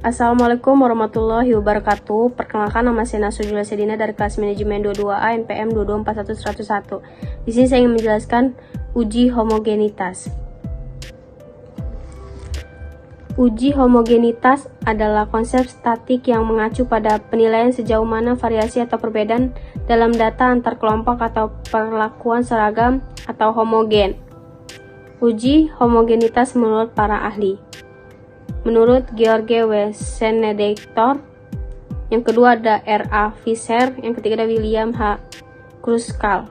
Assalamualaikum warahmatullahi wabarakatuh. Perkenalkan, nama saya Nasur Julia Sedina dari kelas manajemen 22A NPM 2241101. Di sini saya ingin menjelaskan uji homogenitas. Uji homogenitas adalah konsep statik yang mengacu pada penilaian sejauh mana variasi atau perbedaan dalam data antar kelompok atau perlakuan seragam atau homogen. Uji homogenitas menurut para ahli. Menurut George W. Senedektor, yang kedua ada R.A. Fisher, yang ketiga ada William H. Kruskal.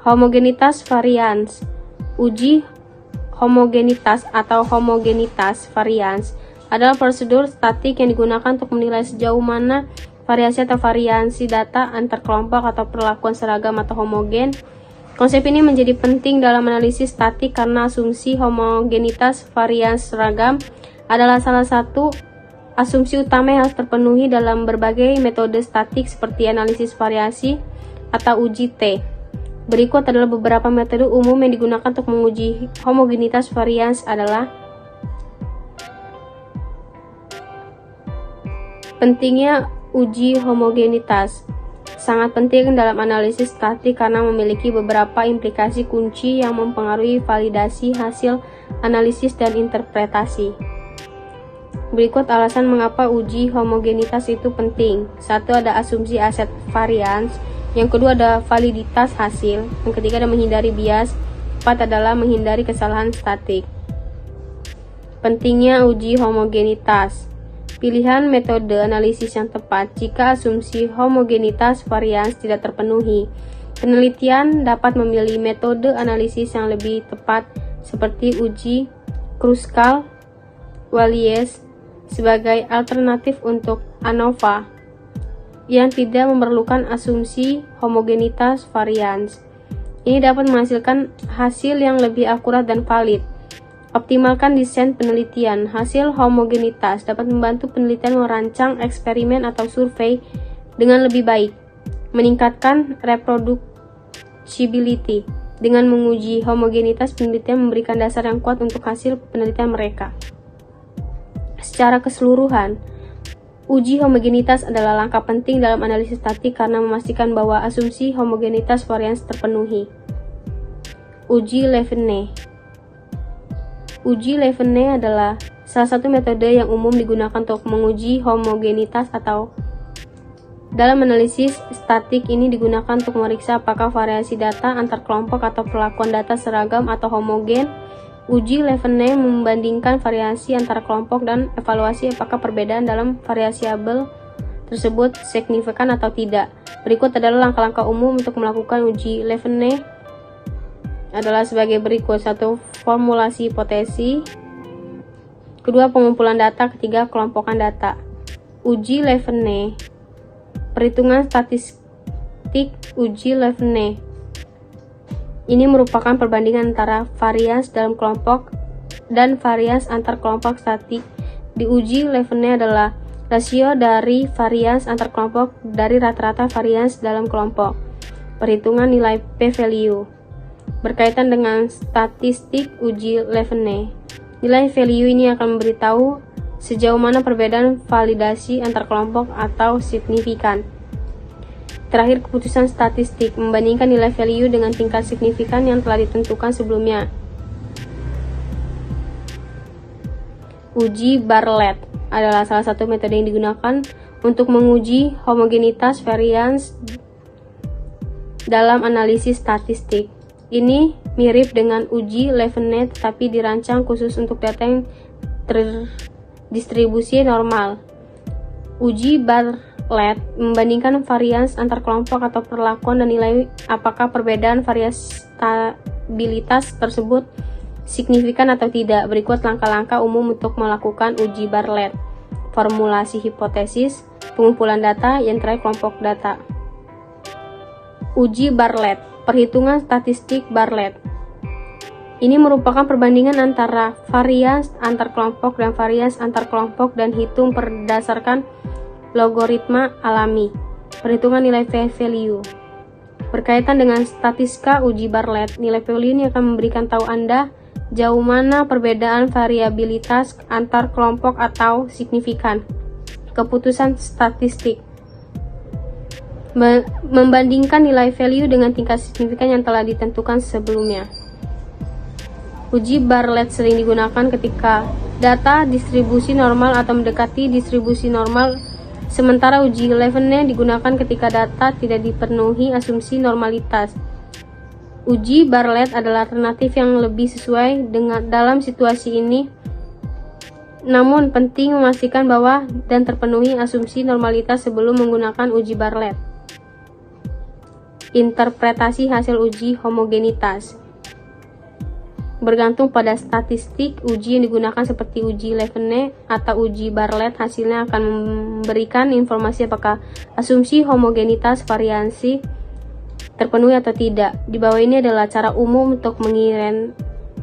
Homogenitas varians. Uji homogenitas atau homogenitas varians adalah prosedur statik yang digunakan untuk menilai sejauh mana variasi atau variansi data antar kelompok atau perlakuan seragam atau homogen. Konsep ini menjadi penting dalam analisis statik karena asumsi homogenitas varians seragam adalah salah satu asumsi utama yang harus terpenuhi dalam berbagai metode statik seperti analisis variasi atau uji T. Berikut adalah beberapa metode umum yang digunakan untuk menguji homogenitas varians adalah: pentingnya uji homogenitas sangat penting dalam analisis statik karena memiliki beberapa implikasi kunci yang mempengaruhi validasi hasil analisis dan interpretasi. Berikut alasan mengapa uji homogenitas itu penting. 1. Ada asumsi aset varians. Yang kedua ada validitas hasil. Yang ketiga ada menghindari bias. 4 adalah menghindari kesalahan statik. Pentingnya uji homogenitas. Pilihan metode analisis yang tepat jika asumsi homogenitas varians tidak terpenuhi. Penelitian dapat memilih metode analisis yang lebih tepat seperti uji Kruskal-Wallis sebagai alternatif untuk ANOVA yang tidak memerlukan asumsi homogenitas varians. Ini dapat menghasilkan hasil yang lebih akurat dan valid. Optimalkan desain penelitian. Hasil homogenitas dapat membantu penelitian merancang eksperimen atau survei dengan lebih baik. Meningkatkan reproducibility. Dengan menguji homogenitas, penelitian memberikan dasar yang kuat untuk hasil penelitian mereka. Secara keseluruhan, uji homogenitas adalah langkah penting dalam analisis statik karena memastikan bahwa asumsi homogenitas varians terpenuhi. Uji Levene. Uji Levene adalah salah satu metode yang umum digunakan untuk menguji homogenitas atau dalam analisis statik ini digunakan untuk memeriksa apakah variasi data antar kelompok atau perlakuan data seragam atau homogen. Uji Levene membandingkan variasi antar kelompok dan evaluasi apakah perbedaan dalam variabel tersebut signifikan atau tidak. Berikut adalah langkah-langkah umum untuk melakukan uji Levene adalah sebagai berikut. 1. Formulasi hipotesi. 2. Pengumpulan data. 3. Kelompokan data. Uji Levene. Perhitungan statistik uji Levene. Ini merupakan perbandingan antara varians dalam kelompok dan varians antar kelompok statik. Di uji Levene adalah rasio dari varians antar kelompok dari rata-rata varians dalam kelompok. Perhitungan nilai p-value. Berkaitan dengan statistik uji Levene, nilai value ini akan memberitahu sejauh mana perbedaan validasi antar kelompok atau signifikan. Terakhir, keputusan statistik membandingkan nilai value dengan tingkat signifikan yang telah ditentukan sebelumnya. Uji Bartlett adalah salah satu metode yang digunakan untuk menguji homogenitas varians dalam analisis statistik. Ini mirip dengan uji Levene tetapi dirancang khusus untuk data yang terdistribusi normal. Uji Bartlett membandingkan varians antar kelompok atau perlakuan dan nilai apakah perbedaan variabilitas tersebut signifikan atau tidak. Berikut langkah-langkah umum untuk melakukan uji Bartlett. Formulasi hipotesis, pengumpulan data, yang terakhir kelompok data. Uji Bartlett. Perhitungan statistik Bartlett. Ini merupakan perbandingan antara varians antar kelompok dan varians antar kelompok dan hitung berdasarkan logaritma alami. Perhitungan nilai p-value. Berkaitan dengan statistika uji Bartlett, nilai p-value ini akan memberikan tahu Anda Jauh mana perbedaan variabilitas antar kelompok atau signifikan. Keputusan statistik. Membandingkan nilai value dengan tingkat signifikan yang telah ditentukan sebelumnya. Uji Bartlett sering digunakan ketika data distribusi normal atau mendekati distribusi normal, sementara uji Levene digunakan ketika data tidak dipenuhi asumsi normalitas. Uji Bartlett adalah alternatif yang lebih sesuai dengan dalam situasi ini, namun penting memastikan bahwa dan terpenuhi asumsi normalitas sebelum menggunakan uji Bartlett. Interpretasi hasil uji homogenitas. Bergantung pada statistik, uji yang digunakan seperti uji Levene atau uji Bartlett hasilnya akan memberikan informasi apakah asumsi homogenitas variansi terpenuhi atau tidak. Di bawah ini adalah cara umum untuk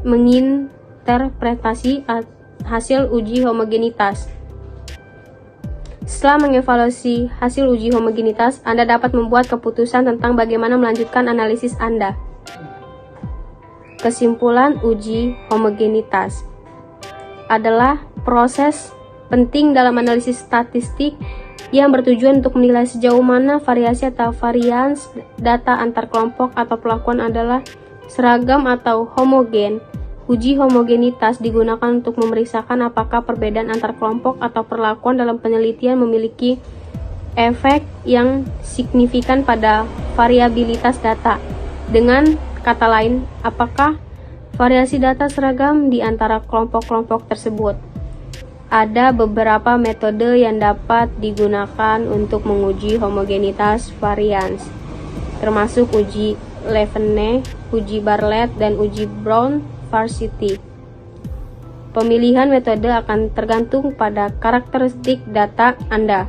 menginterpretasi hasil uji homogenitas. Setelah mengevaluasi hasil uji homogenitas, Anda dapat membuat keputusan tentang bagaimana melanjutkan analisis Anda. Kesimpulan uji homogenitas adalah proses penting dalam analisis statistik yang bertujuan untuk menilai sejauh mana variasi atau varians data antar kelompok atau perlakuan adalah seragam atau homogen. Uji homogenitas digunakan untuk memeriksakan apakah perbedaan antar kelompok atau perlakuan dalam penelitian memiliki efek yang signifikan pada variabilitas data. Dengan kata lain, apakah variasi data seragam di antara kelompok-kelompok tersebut? Ada beberapa metode yang dapat digunakan untuk menguji homogenitas varians, termasuk uji Levene, uji Bartlett, dan uji Brown-Varsity. Pemilihan metode akan tergantung pada karakteristik data Anda,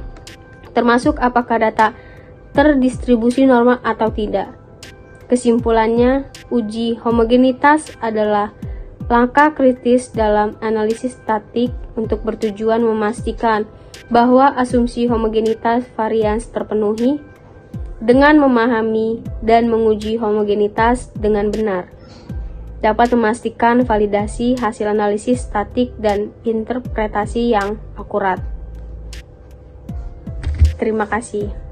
termasuk apakah data terdistribusi normal atau tidak. Kesimpulannya, uji homogenitas adalah langkah kritis dalam analisis statik untuk bertujuan memastikan bahwa asumsi homogenitas varians terpenuhi. Dengan memahami dan menguji homogenitas dengan benar, dapat memastikan validasi hasil analisis statik dan interpretasi yang akurat. Terima kasih.